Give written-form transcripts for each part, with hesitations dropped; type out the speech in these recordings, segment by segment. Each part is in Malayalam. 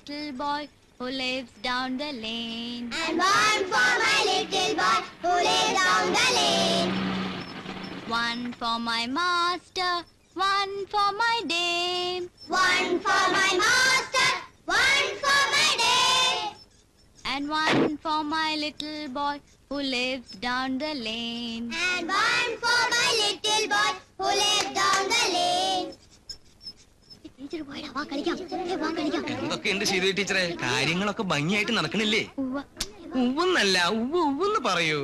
little boy who lives down the lane. And one for my little boy who lives down the lane. One for my master, one for my dame. One for my master, one for my dame. And one for my little boy who lives down the lane. And one for my little boy who lives down the lane. എന്തൊക്കെയുണ്ട് ശരി ടീച്ചറെ, കാര്യങ്ങളൊക്കെ ഭംഗിയായിട്ട് നടക്കണില്ലേ? ഉവ്വെന്നല്ല, ഉവ്വെന്ന് പറയൂ.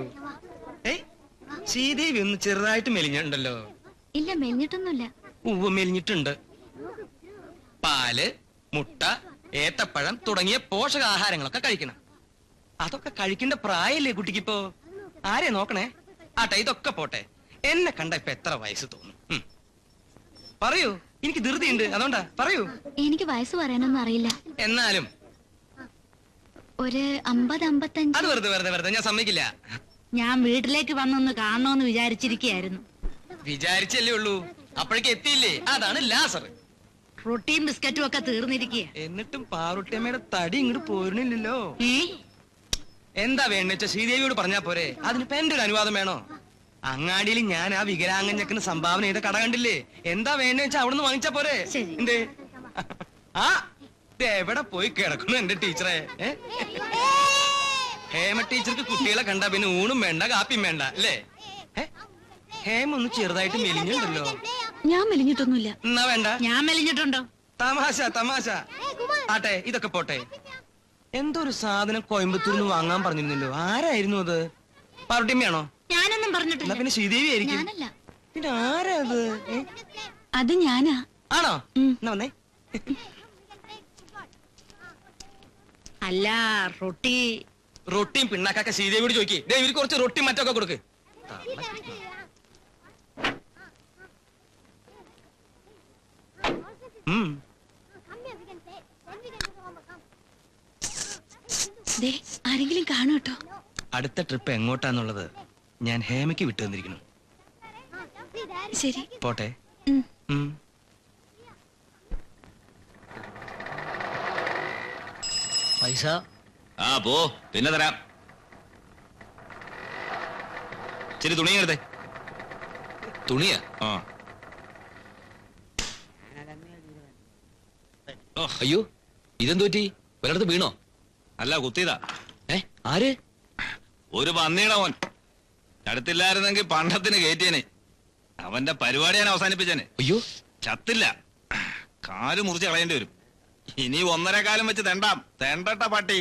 ശ്രീദേവി ഒന്ന് ചെറുതായിട്ട് മെലിഞ്ഞുണ്ടല്ലോ. ഇല്ല, മെലിഞ്ഞിട്ടൊന്നുമില്ല. ഉവ്വ് മെലിഞ്ഞിട്ടുണ്ട്. പാല്, മുട്ട, ഏത്തപ്പഴം തുടങ്ങിയ പോഷകാഹാരങ്ങളൊക്കെ കഴിക്കണം. അതൊക്കെ കഴിക്കേണ്ട പ്രായല്ലേ കുട്ടിക്കിപ്പോ? ആരെ നോക്കണേ? ആട്ടെ, ഇതൊക്കെ പോട്ടെ. എന്നെ കണ്ട ഇപ്പൊ എത്ര വയസ്സ് തോന്നും? പറയൂ, എനിക്ക് ധൃതിയുണ്ട്, അതുകൊണ്ടാ. പറയൂ. എനിക്ക് വയസ്സ് പറയാനൊന്നും അറിയില്ല. എന്നാലും ഒരു 50-55. അത് വെറുതെ ഞാൻ സമ്മതിക്കില്ല. ഞാൻ വീട്ടിലേക്ക് വന്നൊന്ന് കാണണോന്ന് വിചാരിച്ചിരിക്കുകയായിരുന്നു. വിചാരിച്ചല്ലേ ഉള്ളൂ, അപ്പോഴേക്ക് എത്തിയില്ലേ? അതാണ് ലാസർ. റൊട്ടിയും ബിസ്ക്കറ്റും ഒക്കെ തീർന്നിരിക്കുക. എന്നിട്ടും പാറുട്ടിയമ്മയുടെ തടി ഇങ്ങോട്ട് പോരുന്നില്ലല്ലോ. എന്താ വേണ്ടെച്ച ശ്രീദേവിയോട് പറഞ്ഞാ പോരെ? അതിനിപ്പോ എന്റെ ഒരു അനുവാദം വേണോ? അങ്ങാടിയിൽ ഞാൻ ആ വികലാംഗഞ്ഞക്കിന് സംഭാവന ചെയ്ത കട കണ്ടില്ലേ? എന്താ വേണ്ടെന്ന് വെച്ചാ അവിടുന്ന് വാങ്ങിച്ചാ പോരെ? എന്തേ ആ എവിടെ പോയി കിടക്കുന്നു എന്റെ ടീച്ചറെ? ഹേമ ടീച്ചർക്ക് കുട്ടികളെ കണ്ടാ പിന്നെ ഊണും വേണ്ട കാപ്പിയും വേണ്ട അല്ലേ? ഹേമ ഒന്ന് ചെറുതായിട്ട് മെലിഞ്ഞുണ്ടല്ലോ. ഞാൻ മെലിഞ്ഞിട്ടൊന്നുമില്ല. എന്നാ വേണ്ട. ഞാൻ മെലിഞ്ഞിട്ടുണ്ടോ? തമാശ. ആട്ടെ, ഇതൊക്കെ പോട്ടെ. എന്തോ ഒരു സാധനം കോയമ്പത്തൂരിൽ നിന്ന് വാങ്ങാൻ പറഞ്ഞിരുന്നല്ലോ. ആരായിരുന്നു അത്? പാറുട്ടിയമ്മയാണോ? ഞാനൊന്നും പറഞ്ഞിട്ടില്ല. പിന്നെ ശ്രീദേവി ആയിരിക്കും. പിന്നെ ആരാ അത്? അത് ഞാനാ. ആണോ? എന്നാ വന്നേ. അല്ല, റൊട്ടിയും പിണ്ണാക്കൊക്കെ ശ്രീദേവിയോട് ചോദിക്കേ. ഇവർക്ക് കുറച്ച് റൊട്ടി മറ്റൊക്കെ കൊടുക്ക്. ആരെങ്കിലും കാണൂ കേട്ടോ. അടുത്ത ട്രിപ്പ് എങ്ങോട്ടാന്നുള്ളത് ഞാൻ ഹേമയ്ക്ക് വിട്ടു തന്നിരിക്കുന്നു. ശരി, പോട്ടെ. പൈസ പോ, പിന്നെ തരാം. ശരി, തുണിയെടുത്തേ. തുണിയാ? അയ്യോ, ഇതെന്തു പറ്റി? ഒരിടത്ത് വീണോ? അല്ല, കുത്തിയതാ. ആര്? ഒരു പന്നിയുടെ മോൻ. അടുത്തില്ലായിരുന്നെങ്കിൽ പണ്ടത്തിന് കയറ്റിയനെ. അവന്റെ പരിപാടി ഞാൻ അവസാനിപ്പിച്ചേനെ. അയ്യോ, ചത്തില്ല. കാല് മുറിച്ച് കളയേണ്ടി വരും. ഇനി 1.5 കാലം വെച്ച് തെണ്ടട്ട പട്ടി.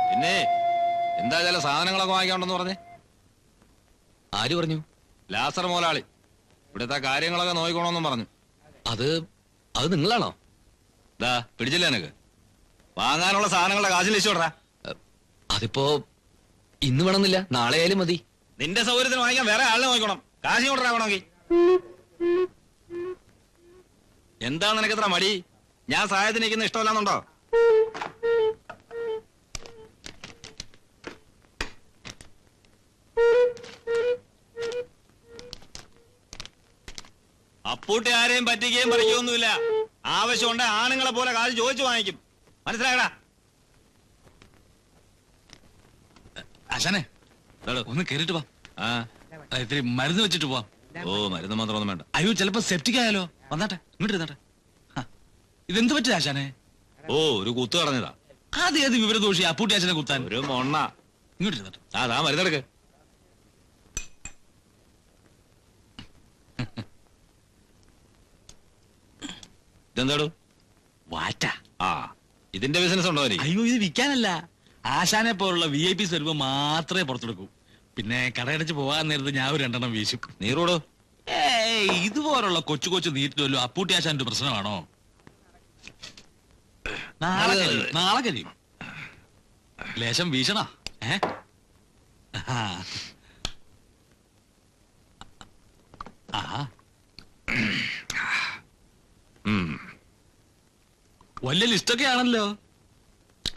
പിന്നെ എന്താ ചില സാധനങ്ങളൊക്കെ വാങ്ങിക്കാണ്ടെന്ന് പറഞ്ഞേ? ആര് പറഞ്ഞു? ലാസർ മോലാളി. ഇവിടുത്തെ കാര്യങ്ങളൊക്കെ നോക്കിക്കോണമെന്നും പറഞ്ഞു. അത് നിങ്ങളാണോ? പിടിച്ചില്ല എനക്ക്. വാങ്ങാനുള്ള സാധനങ്ങളുടെ കാശ് ലിസ്റ്റോടാ. അതിപ്പോ ഇന്ന് വേണമെന്നില്ല, നാളെ ആയാലും മതി. നിന്റെ സൗകര്യത്തിന് വാങ്ങിക്കാൻ വേറെ ആളിനെ നോക്കണം. കാശ് കൊണ്ടാ വേണമെങ്കിൽ. എന്താ നിനക്കെത്ര മടി? ഞാൻ സഹായത്തിന് നിൽക്കുന്ന ഇഷ്ടമല്ലാന്നുണ്ടോ? അപ്പൂട്ടി ആരെയും പറ്റിക്കുകയും പറിക്കുകയൊന്നുമില്ല. ആവശ്യമുണ്ട് ആണുങ്ങളെ പോലെ കാശ് ചോദിച്ചു വാങ്ങിക്കും. മനസ്സിലായടാ? ആശാനെ, ഒന്ന് കേറിട്ട് വാ. ഇത്തിരി മരുന്ന് വെച്ചിട്ട് പോവാം. മരുന്ന് മാത്രമൊന്നും വേണ്ട. അയ്യോ, ചിലപ്പോ സെപ്റ്റിക് ആയാലോ. വന്നാട്ടെ, ഇങ്ങോട്ട് ഇരുന്നാട്ടെ. ഇതെന്ത് പറ്റില്ല ആശാനെ? ഒരു കുത്തു കളഞ്ഞതാ. ഏത് വിവരദോഷി അപ്പൂട്ടി ആശാനെ കുത്താൻ? ഒരു മൊണ്ണ. ഇങ്ങോട്ട് ഇരുന്നാട്ടെ. അതാ മരുന്നെടുക്ക്. ഇതെന്താടോ? വാറ്റ. ഇതിന്റെ ബിസിനസ് ഉണ്ടോ? അയ്യോ, ഇത് വിൽക്കാനല്ല. ആശാനെ പോലുള്ള VIP സ്വരൂപ മാത്രമേ പുറത്തെടുക്കൂ. പിന്നെ കടയടച്ച് പോകാൻ നേരത്ത് ഞാൻ ഒരു 2 വീശും. നീറോടോ? ഇതുപോലുള്ള കൊച്ചു നീറ്റിലല്ലോ അപ്പൂട്ടി ആശാന്റെ പ്രശ്നമാണോ? നാളെ കഴിയും. ലേശം വീശണ. വലിയ ലിസ്റ്റൊക്കെ ആണല്ലോ.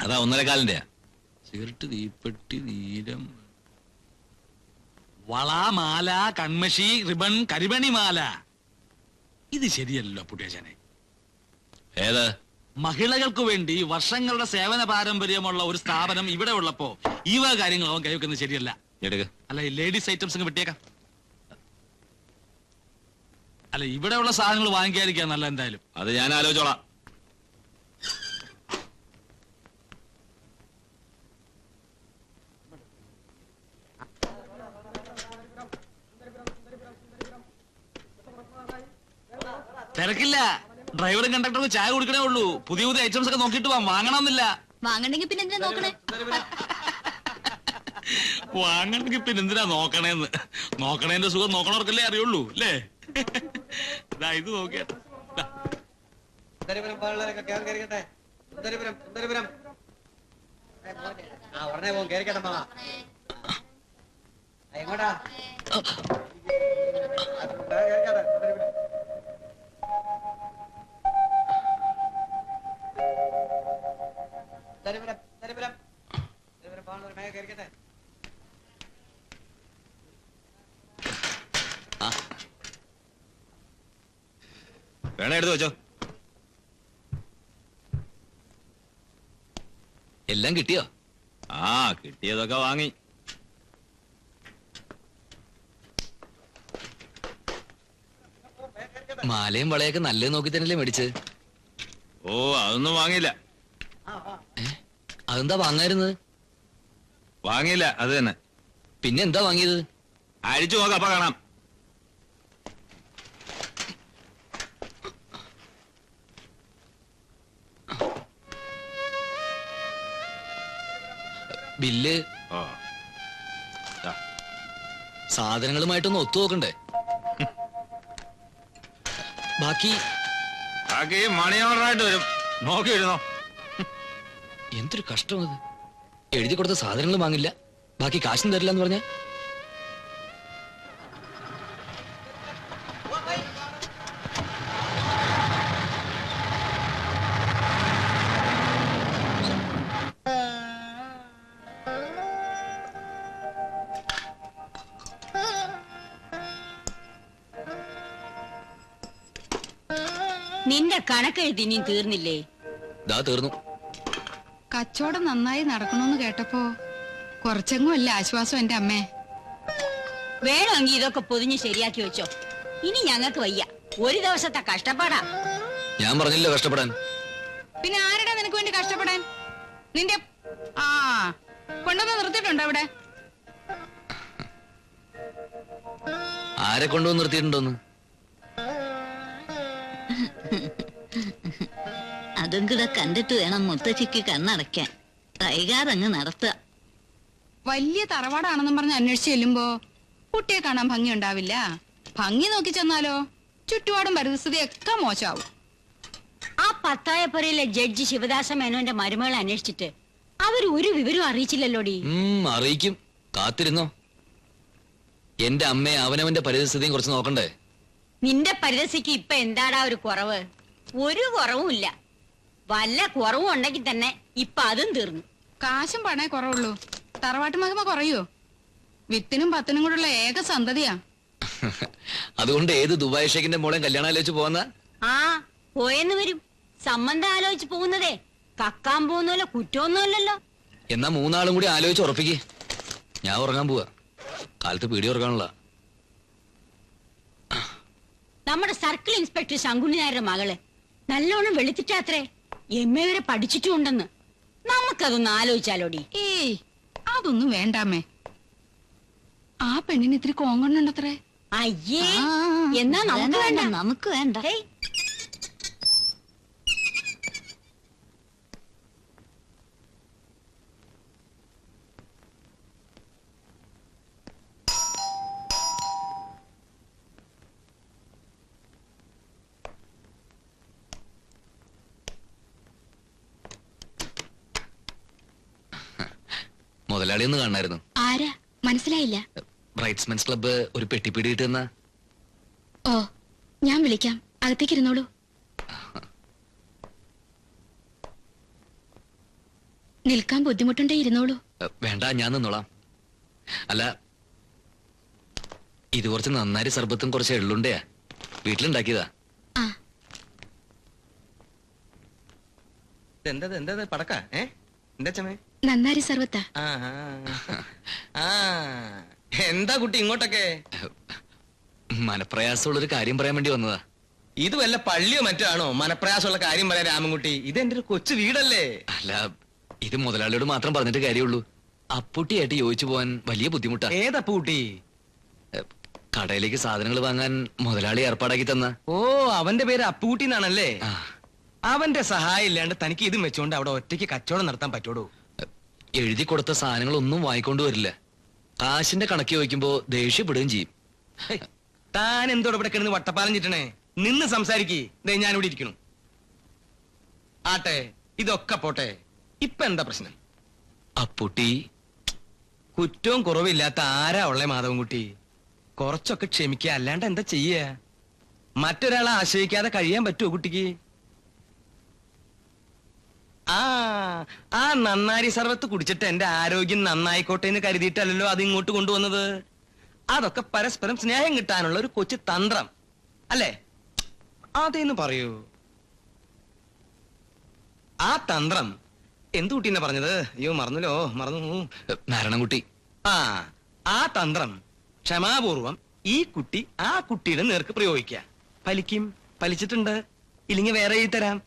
അതാ 1.25 കാലിന്റെ. സിഗരറ്റ്, തീപ്പെട്ടി, നീലം, വള, മാല, കൺമഷി, റിബൺ, കരിമണി മാല. ഇത് ശരിയല്ലോ പുട്ടേശനെ. ഏത്? മഹിളകൾക്ക് വേണ്ടി വർഷങ്ങളുടെ സേവന പാരമ്പര്യമുള്ള ഒരു സ്ഥാപനം ഇവിടെ ഉള്ളപ്പോ ഈ വക കാര്യങ്ങൾ അവൻ കൈവെക്കുന്നത് ശരിയല്ല. എടുക്ക. അല്ല, ഈ ലേഡീസ് ഐറ്റംസ് അങ്ങ് വിട്ടേക്കാം. അല്ല, ഇവിടെയുള്ള സാധനങ്ങൾ വാങ്ങിക്കാതിരിക്കാൻ നല്ല. എന്തായാലും അത് ഞാൻ ആലോചിച്ചോളാം. തിരക്കില്ല. ഡ്രൈവറും കണ്ടക്ടറും ചായ കുടിക്കണേ ഉള്ളൂ. പുതിയ പുതിയ ഐറ്റംസ് ഒക്കെ നോക്കിയിട്ട് വാങ്ങണമെന്നില്ല. വാങ്ങണ്ടെങ്കിൽ പിന്നെ എന്തിനാ നോക്കണേ? വാങ്ങണമെങ്കിൽ പിന്നെ എന്തിനാ നോക്കണേന്ന്. നോക്കണേന്റെ സുഖം നോക്കണവർക്കല്ലേ അറിയുള്ളൂ അല്ലേ? ഇത് നോക്കിയാട്ടെ. വേണേ എടുത്തു വെച്ചോ. എല്ലാം കിട്ടിയോ? ആ, കിട്ടിയതൊക്കെ വാങ്ങി. മാലയും വളയൊക്കെ നല്ലത് നോക്കി തന്നെയല്ലേ മേടിച്ച്? ഓ, അതൊന്നും വാങ്ങിയില്ല. അതെന്താ വാങ്ങായിരുന്നത്? വാങ്ങിയില്ല, അത് തന്നെ. പിന്നെ എന്താ വാങ്ങിയത്? അഴിച്ചു നോക്കാം, അപ്പൊ കാണാം. ബില്ല്. ഓ, സാധനങ്ങളുമായിട്ടൊന്ന് ഒത്തു നോക്കണ്ടേ? ബാക്കി മണി ഓർഡറായിട്ട് വരും, നോക്കിയിരുന്നോ. എന്തൊരു കഷ്ടം അത്. എഴുതി കൊടുത്ത സാധനങ്ങൾ വാങ്ങില്ല, ബാക്കി കാശും തരില്ല എന്ന് പറഞ്ഞ. നിന്റെ കണക്കെഴുതി നീ തീർന്നില്ലേ? ദാ തീർന്നു. കച്ചവടം നന്നായി നടക്കണമെന്ന് കേട്ടപ്പോ കുറച്ചെങ്ങും അല്ല ആശ്വാസം എന്റെ അമ്മേ. വേണമെങ്കിൽ ഇതൊക്കെ പൊതിഞ്ഞ് ശരിയാക്കി വെച്ചോ. ഇനി ഞങ്ങൾക്ക് വയ്യ, ഒരു ദിവസത്തെ കഷ്ടപ്പാടാ. ഞാൻ പറഞ്ഞില്ല കഷ്ടപ്പെടാൻ. പിന്നെ ആരുടെ നിനക്ക് വേണ്ടി കഷ്ടപ്പെടാൻ? നിന്റെ ആ കൊണ്ടുവന്ന് നിർത്തിയിട്ടുണ്ടോ അവിടെ? ആരെ കൊണ്ടുവന്ന് നിർത്തിയിട്ടുണ്ടോന്ന്? അതും കൂടെ കണ്ടിട്ട് വേണം മുത്തച്ഛിക്ക് കണ്ണടയ്ക്കാൻ. കൈകാരങ്ങ് നടത്തുക. വലിയ തറവാടാണെന്നും പറഞ്ഞ് അന്വേഷിച്ച് ചെല്ലുമ്പോ കുട്ടിയെ കാണാൻ ഭംഗി ഉണ്ടാവില്ല. ഭംഗി നോക്കി ചെന്നാലോ ചുറ്റുപാടും പരിസ്ഥിതിയൊക്കെ മോശമാവും. ആ പത്തായപ്പുരയിലെ ജഡ്ജി ശിവദാസ മേനോന്റെ മരുമകളെ അന്വേഷിച്ചിട്ട് അവർ ഒരു വിവരവും അറിയിച്ചില്ലല്ലോടി. അറിയിക്കും, കാത്തിരുന്നോ. എന്റെ അമ്മയെ അവനവന്റെ പരിസ്ഥിതിയും കുറച്ച് നോക്കണ്ടേ? നിന്റെ പരിരസിക്ക് ഇപ്പൊ എന്താടാ ഒരു കുറവ്? ഒരു കുറവുമില്ല. വല്ല കുറവും ഉണ്ടെങ്കിൽ തന്നെ ഇപ്പൊ അതും തീർന്നു. കാശും പണേ കുറവുള്ളൂ, തറവാട്ട് മഹിമ കുറയോ? വിത്തിനും പത്തിനും കൂടെയുള്ള ഏക സന്തതിയാ. അതുകൊണ്ട് ഏത് ദുബായ് ഷേഖിന്റെ മോളെ കല്യാണം ആലോചിച്ച് പോകുന്ന? ആ പോയെന്ന് വരും. സംബന്ധം ആലോചിച്ച് പോകുന്നതേ കക്കാൻ പോകുന്നല്ലോ കുറ്റമൊന്നുമല്ലല്ലോ. എന്നാ മൂന്നാളും കൂടി ആലോചിച്ച് ഉറപ്പിക്ക്. ഞാൻ ഉറങ്ങാൻ പോവാ, കാലത്ത് പീടി ഉറങ്ങാനുള്ള. നമ്മുടെ സർക്കിൾ ഇൻസ്പെക്ടർ ശങ്കുണ്ണി നായരുടെ മകള് നല്ലോണം വെളുത്തിട്ടാത്രേ. MA വരെ പഠിച്ചിട്ടുണ്ടെന്ന്. നമുക്കതൊന്ന് ആലോചിച്ചാലോടി. ഏയ് അതൊന്നും വേണ്ടാമേ. ആ പെണ്ണിന് ഇത്തിരി കോങ്കണ്ണുണ്ടത്രേ. അയ്യേ, എന്നാ നമുക്ക് വേണ്ട. നമുക്ക് വേണ്ട. മുതലാളി ഒന്ന് കാണായിരുന്നു. ആരാ മനസ്സിലായില്ല. ബ്രൈറ്റ്സ്മെൻസ് ക്ലബ്ബ് ഒരു പെട്ടിപ്പിടി കിട്ടുന്ന. ഓ ഞാൻ വിളിക്കാം, അകത്തേക്ക് ഇരുന്നോളൂ. നിൽക്കാൻ ബുദ്ധിമുട്ടുണ്ടേ ഇരുന്നോളൂ. വേണ്ട, ഞാൻ നിന്നോളാം. അല്ല, ഇത് കുറച്ച് നന്നാരി സർബത്തും കുറച്ച് എള്ളുണ്ടയാ വീട്ടിലുണ്ടാക്കിയതാ. എന്താ പടക്ക എന്താ ചമേ? നന്നാരി സർവത്താ. എന്താ കുട്ടി ഇങ്ങോട്ടൊക്കെ? മനപ്രയാസമുള്ളൊരു കാര്യം പറയാൻ വേണ്ടി വന്നതാ. ഇത് വല്ല പള്ളിയോ മറ്റോ ആണോ മനപ്രയാസമുള്ള കാര്യം പറയാൻ രാമൻകുട്ടി? ഇത് എന്റെ ഒരു കൊച്ചു വീടല്ലേ. അല്ല, ഇത് മുതലാളിയോട് മാത്രം പറഞ്ഞിട്ട് കാര്യമുള്ളൂ. അപ്പൂട്ടിയായിട്ട് യോജിച്ചു പോവാൻ വലിയ ബുദ്ധിമുട്ടാ. ഏതപ്പൂട്ടി? കടയിലേക്ക് സാധനങ്ങൾ വാങ്ങാൻ മുതലാളി ഏർപ്പാടാക്കി തന്ന. ഓ, അവന്റെ പേര് അപ്പൂട്ടി എന്നാണല്ലേ. അവന്റെ സഹായം ഇല്ലാണ്ട് തനിക്ക് ഇതും വെച്ചോണ്ട് അവിടെ ഒറ്റയ്ക്ക് കച്ചവടം നടത്താൻ പറ്റോടൂ? എഴുതി കൊടുത്ത സാധനങ്ങളൊന്നും വാങ്ങിക്കൊണ്ട് വരില്ല. കാശിന്റെ കണക്ക് ചോദിക്കുമ്പോ ദേഷ്യപ്പെടുകയും ചെയ്യും. താൻ എന്തോടെ ഇവിടെ കിടന്ന് വട്ടപ്പാലം ചിട്ടണേ? നിന്ന് സംസാരിക്കേ. ഞാനിവിടെ ഇരിക്കണു. ആട്ടെ, ഇതൊക്കെ പോട്ടെ, ഇപ്പൊ എന്താ പ്രശ്നം? അപ്പൂട്ടി കുറ്റവും കുറവില്ലാത്ത ആരാ ഉള്ളേ മാധവൻകുട്ടി? കുറച്ചൊക്കെ ക്ഷമിക്കുക, അല്ലാണ്ട് എന്താ ചെയ്യ? മറ്റൊരാളെ ആശ്രയിക്കാതെ കഴിയാൻ പറ്റുമോ കുട്ടിക്ക്? ആ നന്നാരി സർവത്ത് കുടിച്ചിട്ട് എന്റെ ആരോഗ്യം നന്നായിക്കോട്ടെ എന്ന് കരുതിയിട്ടല്ലോ അത് ഇങ്ങോട്ട് കൊണ്ടുവന്നത്. അതൊക്കെ പരസ്പരം സ്നേഹം കിട്ടാനുള്ള ഒരു കൊച്ചു തന്ത്രം അല്ലേ? അതേന്ന് പറയൂ. ആ തന്ത്രം എന്തു കുട്ടീനെ പറഞ്ഞത്? അയ്യോ മറന്നു. നാരായണൻകുട്ടി. ആ തന്ത്രം ക്ഷമാപൂർവം ഈ കുട്ടി ആ കുട്ടിയുടെ നേർക്ക് പ്രയോഗിക്കുക. ഫലിക്കും. ഫലിച്ചിട്ടുണ്ട്. ഇല്ലെങ്കിൽ വേറെ എഴുതി തരാം.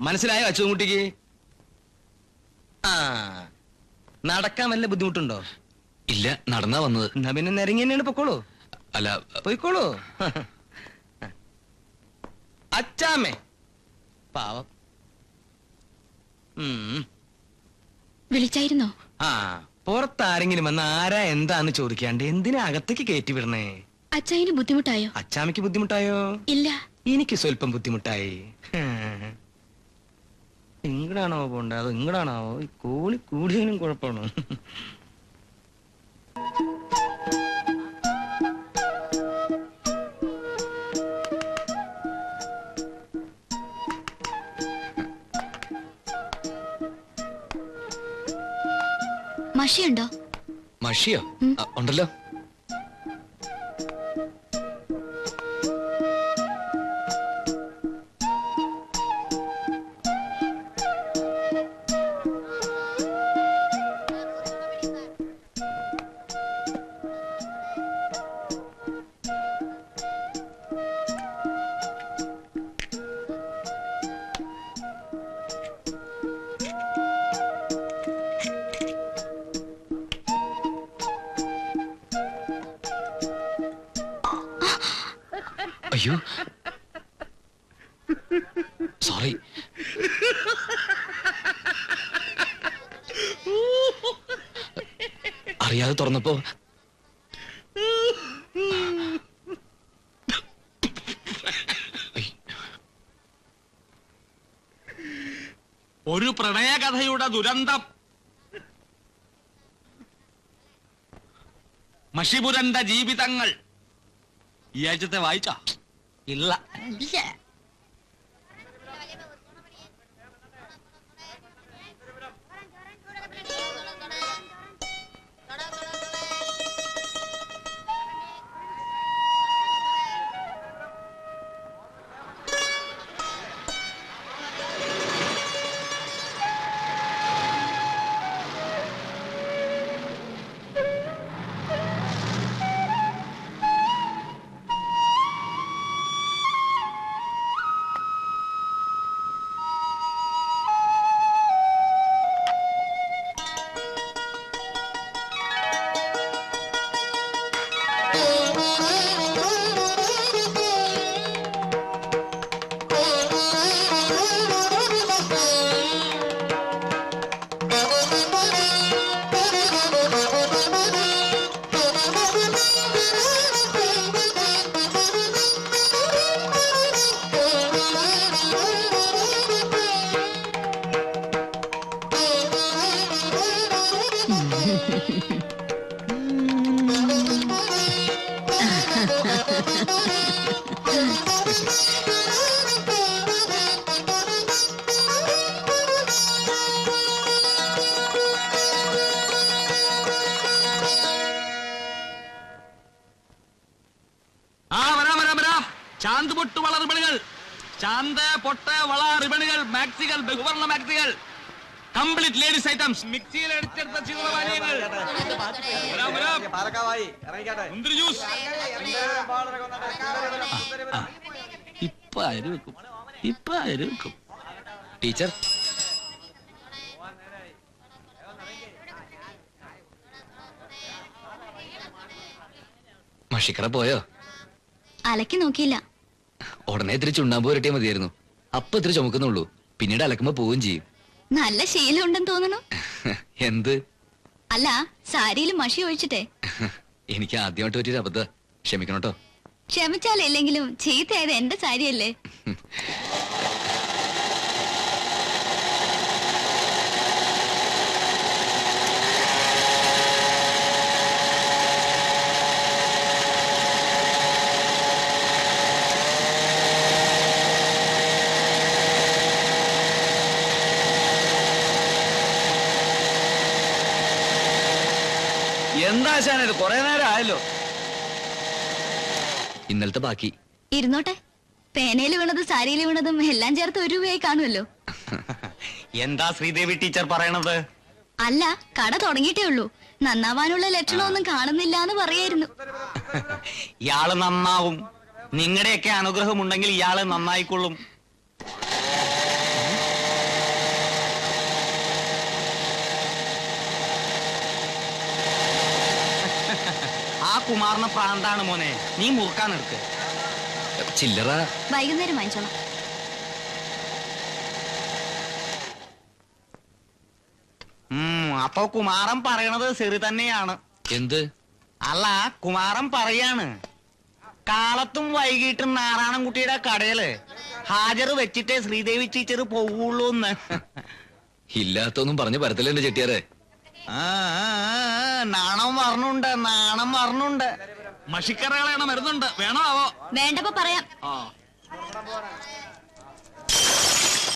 മനസ്സിലായോ അച്ചുകുട്ടിക്ക്? നടക്കാൻ വല്ല ബുദ്ധിമുട്ടുണ്ടോ? ഇല്ല, നടന്നാ വന്നത്. എന്നാ പിന്നെ നിരങ്ങി തന്നെയാണ് പൊക്കോളൂ. അല്ല, പോയിക്കോളൂ. അച്ചാമ്മേ പാവം. വിളിച്ചായിരുന്നോ? പുറത്താരെങ്കിലും വന്ന് ആരാ എന്താന്ന് ചോദിക്കാണ്ട് എന്തിനാ അകത്തേക്ക് കയറ്റി വിടണേ? അച്ചായന് ബുദ്ധിമുട്ടായോ? അച്ചാമ്മയ്ക്ക് ബുദ്ധിമുട്ടായോ? ഇല്ല, എനിക്ക് സ്വല്പം ബുദ്ധിമുട്ടായി. ഇങ്ങടാണോ പോണ്ടേ അതോ ഇങ്ങടാണാവോ? ഈ കോളി കൂടിയതിനും കുഴപ്പമാണോ? മഷിയുണ്ടോ? മഷിയോ? ഉണ്ടല്ലോ. അയ്യോ, സോറി. അറിയാതെ തുറന്നപ്പോ ഒരു പ്രണയകഥയുടെ ദുരന്തം. മഷിപുരണ്ട ജീവിതങ്ങൾ ഈ ആഴ്ചത്തെ വായിച്ചോ? ഇല്ല. ചാന്ത് പൊട്ട് വള റിബണുകൾ, ചാന്ത് പൊട്ട് വള റിബണുകൾ, മാക്സികൾ, ബഹുവർണ്ണ മാക്സികൾ, കംപ്ലീറ്റ് ലേഡീസ് ഐറ്റംസ്, മിക്സിയിൽ അടിച്ചെടുത്ത ചിത്രപാനീയങ്ങൾ, മുന്തിരി ജ്യൂസ്. ഇപ്പൊ അരി വെക്കും, ഇപ്പൊ അരി വെക്കും. ടീച്ചർ, മഷിക്കറ പോയോ? അലക്കി നോക്കിയില്ല. ഉടനെ ഇത്തിരി ചുണ്ണാമ്പ് പുരട്ടിയാൽ മതിയായിരുന്നു. അപ്പൊ ഇത്തിരി ചുമക്കുന്നുള്ളൂ, പിന്നീട് അലക്കുമ്പോ പോവുകയും ചെയ്യും. നല്ല ശീലം ഉണ്ടെന്ന് തോന്നുന്നു. എന്ത്? അല്ല, സാരിയിൽ മഷി ഒഴിച്ചിട്ടേ. എനിക്ക് ആദ്യമായിട്ട് പറ്റിയൊരു അബദ്ധ, ക്ഷമിക്കണോട്ടോ. ക്ഷമിച്ചാലില്ലെങ്കിലും ചീത്തയായത് എന്റെ സാരിയല്ലേ. എന്താ ശാനത്, കൊറേ നേരം ആയല്ലോ. ഇന്നലത്തെ ബാക്കി ഇരുന്നോട്ടെ. പേനയിൽ വീണതും സാരിയിൽ വീണതും എല്ലാം ചേർത്ത് 1 രൂപയായി കാണുമല്ലോ. എന്താ ശ്രീദേവി ടീച്ചർ പറയണത്? അല്ല, കട തുടങ്ങിയിട്ടേ ഉള്ളൂ. നന്നാവാനുള്ള ലക്ഷണമൊന്നും കാണുന്നില്ല എന്ന് പറയായിരുന്നു. ഇയാള് നന്നാവും. നിങ്ങളുടെയൊക്കെ അനുഗ്രഹം ഉണ്ടെങ്കിൽ ഇയാള് നന്നായിക്കൊള്ളും. ആ കുമാറിന് പ്രാന്താണ് മോനെ, നീ മുറുക്കാനെടുക്ക്. ചില്ലറ വൈകുന്നേരം വാങ്ങിച്ചോളാം. അപ്പൊ കുമാരൻ പറയണത് ശരി തന്നെയാണ്. എന്ത്? അല്ല, കുമാരൻ പറയാണ് കാലത്തും വൈകിട്ടും നാരായണൻകുട്ടിയുടെ കടയില് ഹാജർ വെച്ചിട്ടേ ശ്രീദേവി ടീച്ചർ പോവുള്ളൂ എന്ന്. ഇല്ലാത്തൊന്നും പറഞ്ഞു പരത്തില്ല എന്റെ ചെട്ടിയാറെ. നാണം പറഞ്ഞുണ്ട്, നാണം പറഞ്ഞുണ്ട്. മഷിക്കറകളാണ് മരുന്നുണ്ട്, വേണോ ആവോ? വേണ്ടപ്പോ പറയാം. ആ